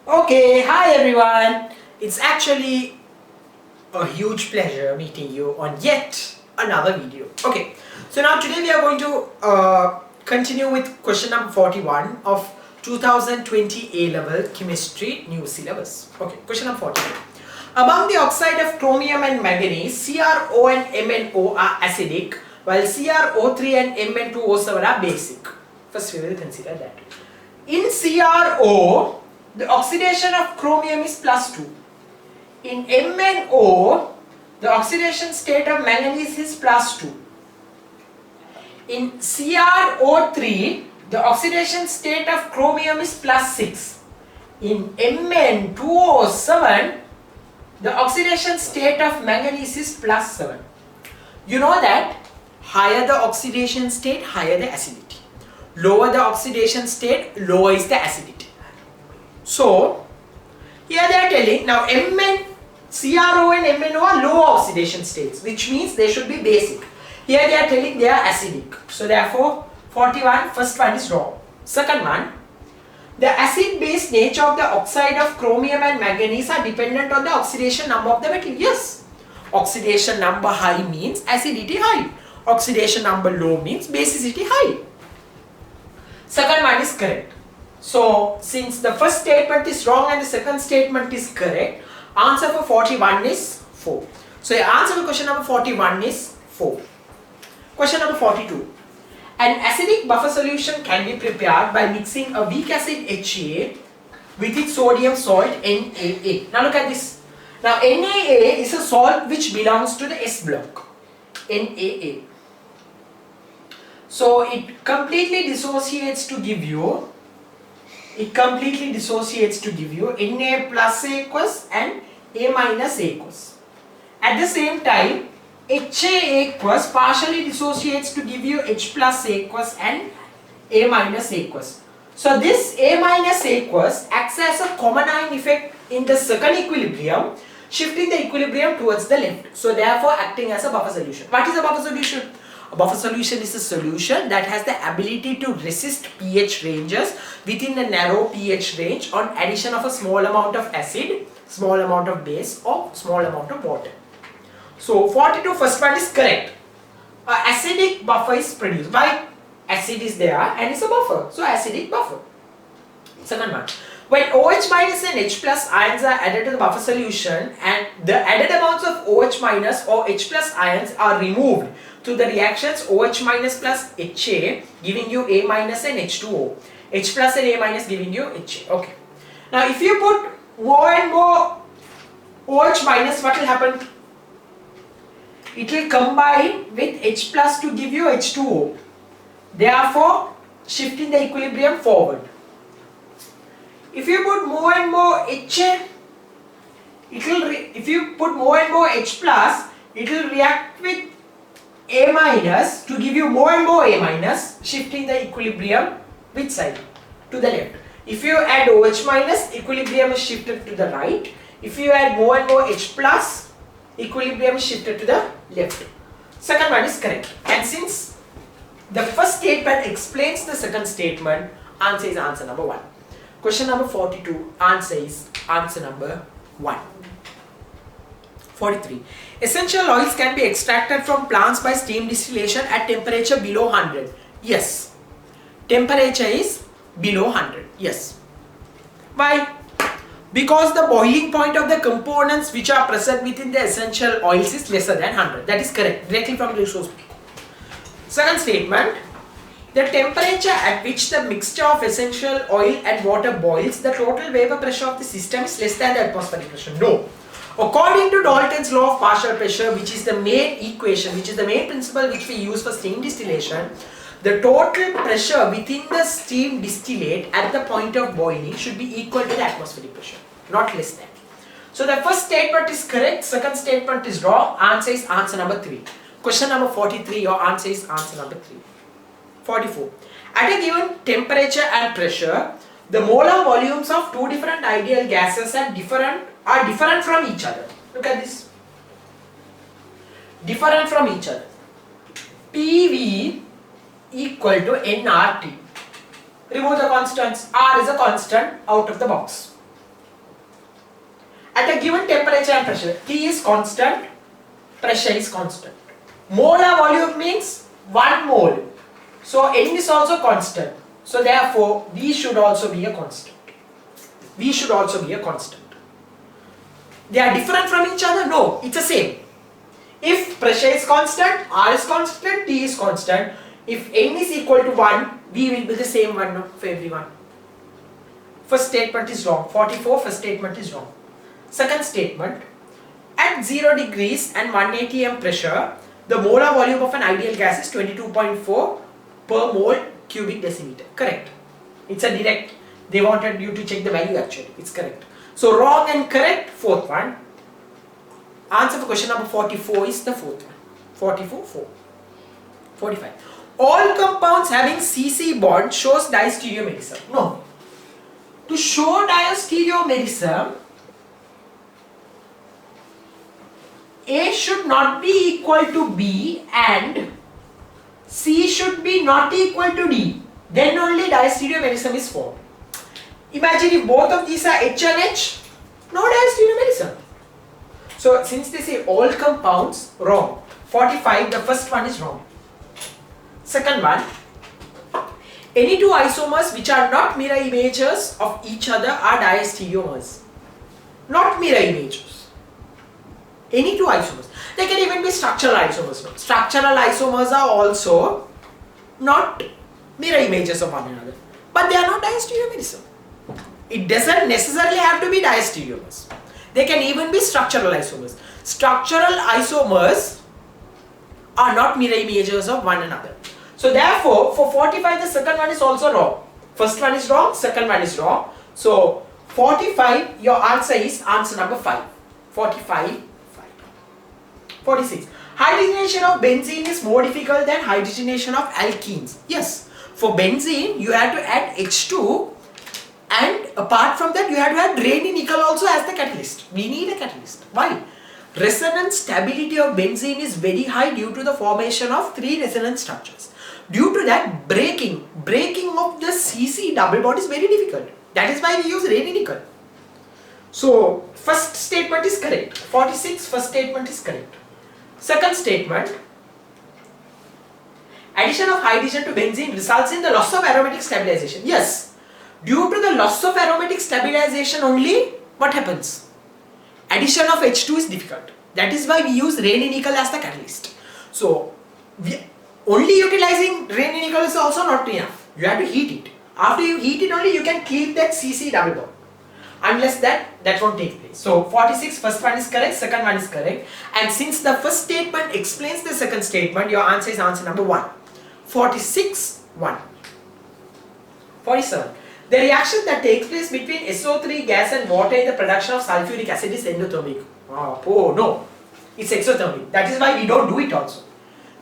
Okay, hi everyone. It's actually a huge pleasure meeting you on yet another video. Okay, so now today we are going to continue with question number 41 of 2020 A-level chemistry new syllabus. Okay, question number 41. Among the oxide of chromium and manganese, CrO and MnO are acidic, while CrO3 and Mn2O7 are basic. First we will consider that. In CrO, the oxidation of chromium is +2. In MnO, the oxidation state of manganese is +2. In CrO3, the oxidation state of chromium is +6. In Mn2O7, the oxidation state of manganese is +7. You know that higher the oxidation state, higher the acidity. Lower the oxidation state, lower is the acidity. So, here they are telling, now CrO and MnO are low oxidation states, which means they should be basic. Here they are telling they are acidic. So therefore, 41, first one is wrong. Second one, the acid-base nature of the oxide of chromium and manganese are dependent on the oxidation number of the metal. Yes, oxidation number high means acidity high. Oxidation number low means basicity high. Second one is correct. So, since the first statement is wrong and the second statement is correct, answer for 41 is 4. So, your answer for question number 41 is 4. Question number 42. An acidic buffer solution can be prepared by mixing a weak acid HA with its sodium salt NaA. Now look at this. Now NaA is a salt which belongs to the S block. NaA. So it completely dissociates to give you Na plus aqueous and A minus aqueous. At the same time, HA aqueous partially dissociates to give you H plus aqueous and A minus aqueous. So this A minus aqueous acts as a common ion effect in the second equilibrium, shifting the equilibrium towards the left. So therefore acting as a buffer solution. What is a buffer solution? A buffer solution is a solution that has the ability to resist pH ranges within a narrow pH range on addition of a small amount of acid, small amount of base or small amount of water. So 42 first one is correct. An acidic buffer is produced. Why? Acid is there and it's a buffer. So acidic buffer. Second one. When OH minus and H plus ions are added to the buffer solution and the added amounts of OH minus or H plus ions are removed through the reactions OH minus plus HA giving you A minus and H2O. H plus and A minus giving you HA. Okay. Now if you put more and more OH minus, what will happen? It will combine with H plus to give you H2O. Therefore, shifting the equilibrium forward. If you put more and more HA, if you put more and more H plus, it will react with A minus to give you more and more A minus, shifting the equilibrium which side? To the left. If you add OH minus, equilibrium is shifted to the right. If you add more and more H plus, equilibrium is shifted to the left. Second one is correct. And since the first statement explains the second statement, answer is answer number 1. Question number 42, answer is answer number 1. 43. Essential oils can be extracted from plants by steam distillation at temperature below 100. Yes. Temperature is below 100. Yes. Why? Because the boiling point of the components which are present within the essential oils is lesser than 100. That is correct. Directly from the resource. Second statement. The temperature at which the mixture of essential oil and water boils, the total vapor pressure of the system is less than the atmospheric pressure. No. According to Dalton's law of partial pressure, which is the main equation, which is the main principle which we use for steam distillation, the total pressure within the steam distillate at the point of boiling should be equal to the atmospheric pressure, not less than. So the first statement is correct, second statement is wrong, answer is answer number 3. Question number 43, your answer is answer number 3. 44. At a given temperature and pressure, the molar volumes of two different ideal gases are different from each other. Look at this. Different from each other. PV equal to nRT. Remove the constants. R is a constant out of the box. At a given temperature and pressure, T is constant, pressure is constant. Molar volume means 1 mole. So N is also constant. So therefore, V should also be a constant. V should also be a constant. They are different from each other? No, it's the same. If pressure is constant, R is constant, T is constant. If N is equal to 1, V will be the same one for everyone. First statement is wrong. 44, first statement is wrong. Second statement, at 0 degrees and 180 atm pressure, the molar volume of an ideal gas is 22.4 per mole cubic decimeter. Correct. It's a direct, they wanted you to check the value actually. It's correct. So wrong and correct, fourth one. Answer for question number 44 is the fourth one. 44, 4. 45. All compounds having CC bond shows diastereomerism. No. To show diastereomerism, A should not be equal to B and C should be not equal to D. Then only diastereomerism is formed. Imagine if both of these are H and H, no diastereomerism. So since they say all compounds, wrong. 45, the first one is wrong. Second one, any two isomers which are not mirror images of each other are diastereomers. Not mirror images. Any two isomers. They can even be structural isomers. No. Structural isomers are also not mirror images of one another. But they are not diastereomerism. It doesn't necessarily have to be diastereomers. They can even be structural isomers. Structural isomers are not mirror images of one another. So therefore, for 45, the second one is also wrong. First one is wrong, second one is wrong. So 45, your answer is answer number 5. 45, 5. 46. Hydrogenation of benzene is more difficult than hydrogenation of alkenes. Yes. For benzene, you have to add H2, and apart from that, you have to add Raney nickel also as the catalyst. We need a catalyst. Why? Resonance stability of benzene is very high due to the formation of 3 resonance structures. Due to that, breaking of the CC double bond is very difficult. That is why we use Raney nickel. So, first statement is correct. 46, first statement is correct. Second statement, addition of hydrogen to benzene results in the loss of aromatic stabilization. Yes, due to the loss of aromatic stabilization only, what happens? Addition of H2 is difficult. That is why we use Raney nickel as the catalyst. So, only utilizing Raney nickel is also not enough. You have to heat it. After you heat it only, you can keep that CC double bond. Unless that won't take place. So 46, first one is correct, second one is correct. And since the first statement explains the second statement, your answer is answer number 1. 46, 1. 47. The reaction that takes place between SO3 gas and water in the production of sulfuric acid is endothermic. Oh no, it's exothermic. That is why we don't do it also.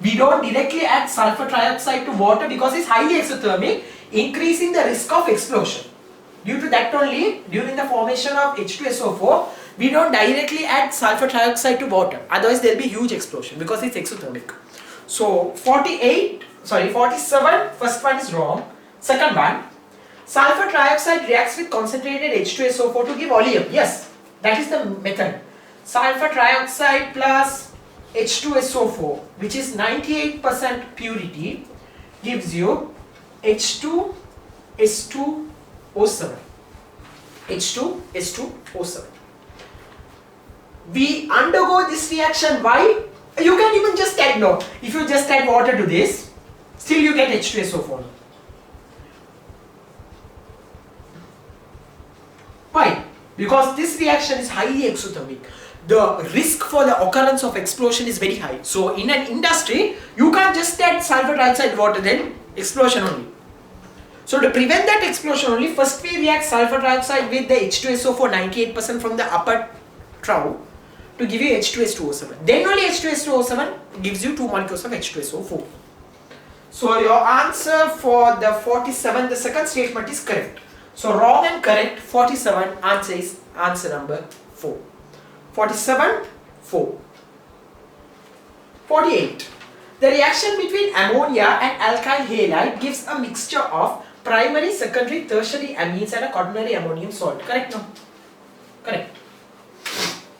We don't directly add sulfur trioxide to water because it's highly exothermic, increasing the risk of explosion. Due to that only, during the formation of H2SO4, we don't directly add sulfur trioxide to water. Otherwise, there will be huge explosion because it's exothermic. So 47, first one is wrong. Second one, sulfur trioxide reacts with concentrated H2SO4 to give oleum. Yes, that is the method. Sulfur trioxide plus H2SO4, which is 98% purity, gives you H2S2O7. H2S2O7. We undergo this reaction. Why? You can even just add no. If you just add water to this, still you get H2SO4. Why? Because this reaction is highly exothermic. The risk for the occurrence of explosion is very high. So in an industry, you can't just add sulfur dioxide water, then explosion only. So to prevent that explosion only, first we react sulfur dioxide with the H2SO4 98% from the upper trough to give you H2S2O7. Then only H2S2O7 gives you 2 molecules of H2SO4. So your answer for the 47, the second statement is correct. So wrong and correct, 47, answer is answer number 4. 47, 4. 48. The reaction between ammonia and alkyl halide gives a mixture of primary, secondary, tertiary amines and a quaternary ammonium salt. Correct? No? Correct.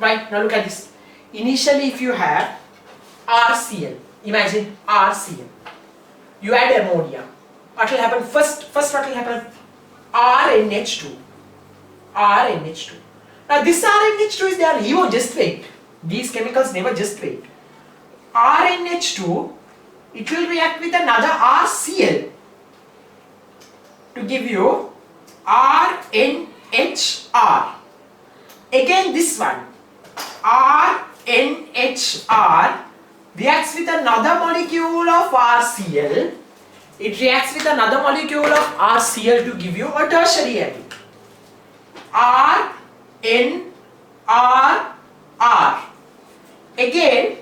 Right, now look at this. Initially if you have RCl, imagine RCl, you add ammonia. What will happen? First what will happen? RNH2. RNH2. Now this RNH2 is there, he won't just wait. These chemicals never just wait. RNH2, it will react with another RCl to give you RNHR. Again this one, RNHR reacts with another molecule of RCl. It reacts with another molecule of RCl to give you a tertiary amine. RNRR. Again,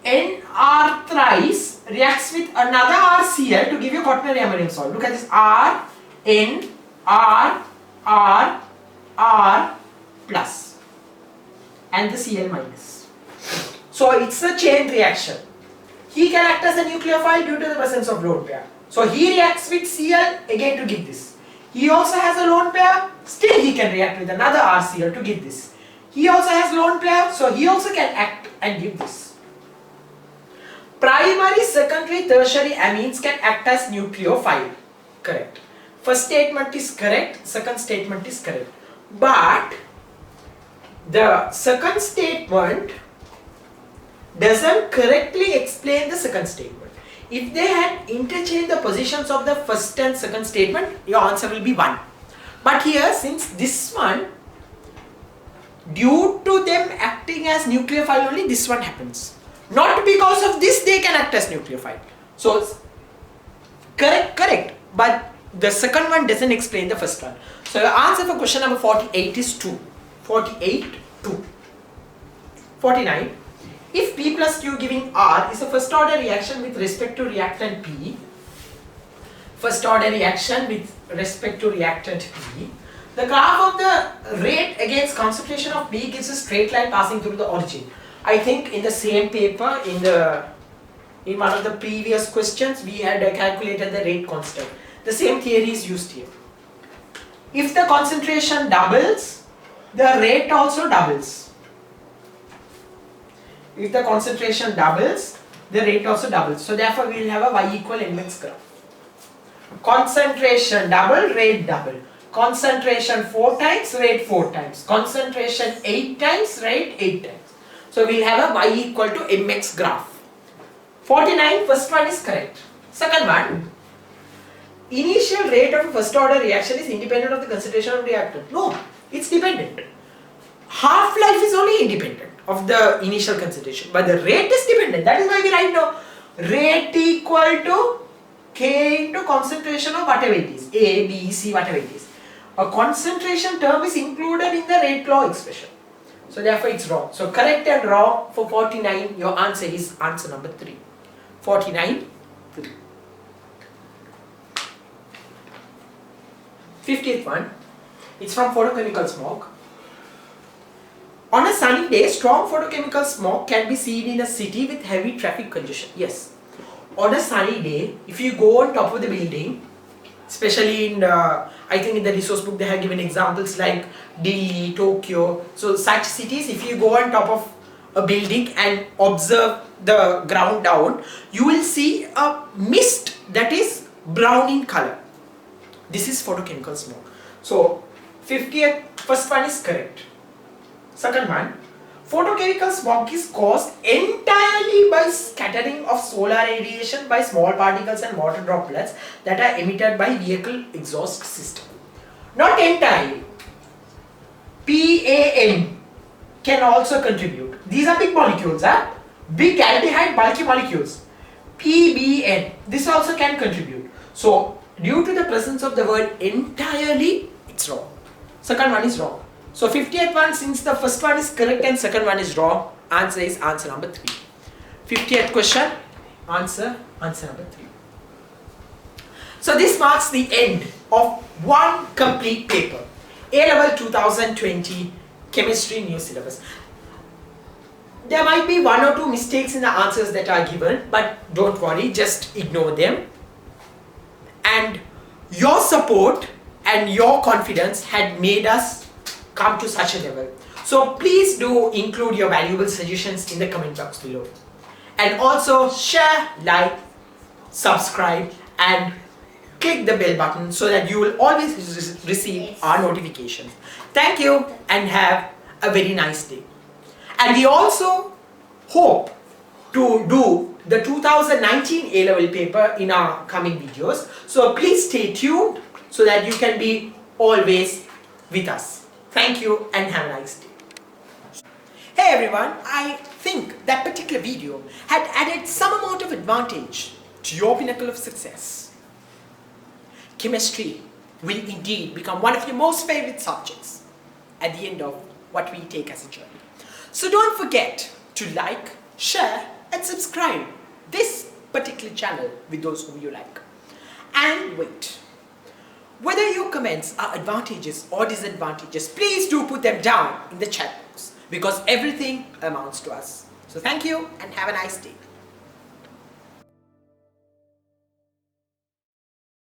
NR thrice reacts with another RCl to give you quaternary ammonium salt. Look at this, RNRR plus and the Cl minus. So it's a chain reaction. He can act as a nucleophile due to the presence of lone pair. So he reacts with Cl again to give this. He also has a lone pair, still he can react with another RCl to give this. He also has lone pair, so he also can act and give this. Primary, secondary, tertiary amines can act as nucleophile. Correct. First statement is correct, second statement is correct. But the second statement doesn't correctly explain the second statement. If they had interchanged the positions of the first and second statement, your answer will be 1. But here, since this one, due to them acting as nucleophile only, this one happens. Not because of this they can act as nucleophile. So, correct. But the second one doesn't explain the first one. So, your answer for question number 48 is 2. 48, 2. 49. If P plus Q giving R is a first order reaction with respect to reactant P, first order reaction with respect to reactant P, the graph of the rate against concentration of P gives a straight line passing through the origin. I think in the same paper, in one of the previous questions, we had calculated the rate constant. The same theory is used here. If the concentration doubles, the rate also doubles. If the concentration doubles, the rate also doubles. So therefore we will have a y equal mx graph. Concentration double, rate double. Concentration 4 times, rate 4 times. Concentration 8 times, rate 8 times. So we will have a y equal to mx graph. 49, first one is correct. Second one, initial rate of a first order reaction is independent of the concentration of reactant. No, it's dependent. Half-life is only independent of the initial concentration, but the rate is dependent. That is why we write now rate equal to K into concentration of whatever it is, A, B, C, whatever it is. A concentration term is included in the rate law expression. So therefore it's wrong. So correct and wrong for 49, your answer is answer number 3. 49, 3. 50th one, it's from photochemical smoke. On a sunny day, strong photochemical smoke can be seen in a city with heavy traffic congestion. Yes. On a sunny day, if you go on top of the building, especially in, I think in the resource book they have given examples like Delhi, Tokyo. So such cities, if you go on top of a building and observe the ground down, you will see a mist that is brown in color. This is photochemical smoke. So 50th, first one is correct. Second one, photochemical smoke is caused entirely by scattering of solar radiation by small particles and water droplets that are emitted by vehicle exhaust system. Not entirely. PAN can also contribute. These are big molecules, big aldehyde bulky molecules. PBN, this also can contribute. So due to the presence of the word entirely, it's wrong. Second one is wrong. So 50th one, since the first one is correct and second one is wrong, answer is answer number 3. 50th question, answer number 3. So this marks the end of one complete paper. A-Level 2020 Chemistry New Syllabus. There might be 1 or 2 mistakes in the answers that are given, but don't worry, just ignore them. And your support and your confidence had made us come to such a level. So So please do include your valuable suggestions in the comment box below. And also share, like, subscribe and click the bell button so that you will always receive our notifications. Thank you and have a very nice day. And we also hope to do the 2019 A-level paper in our coming videos. So please stay tuned so that you can be always with us. Thank you and have a nice day. Hey everyone, I think that particular video had added some amount of advantage to your pinnacle of success. Chemistry will indeed become one of your most favorite subjects at the end of what we take as a journey. So don't forget to like, share and subscribe this particular channel with those whom you like. And wait, whether your comments are advantages or disadvantages, please do put them down in the chat box because everything amounts to us. So thank you and have a nice day.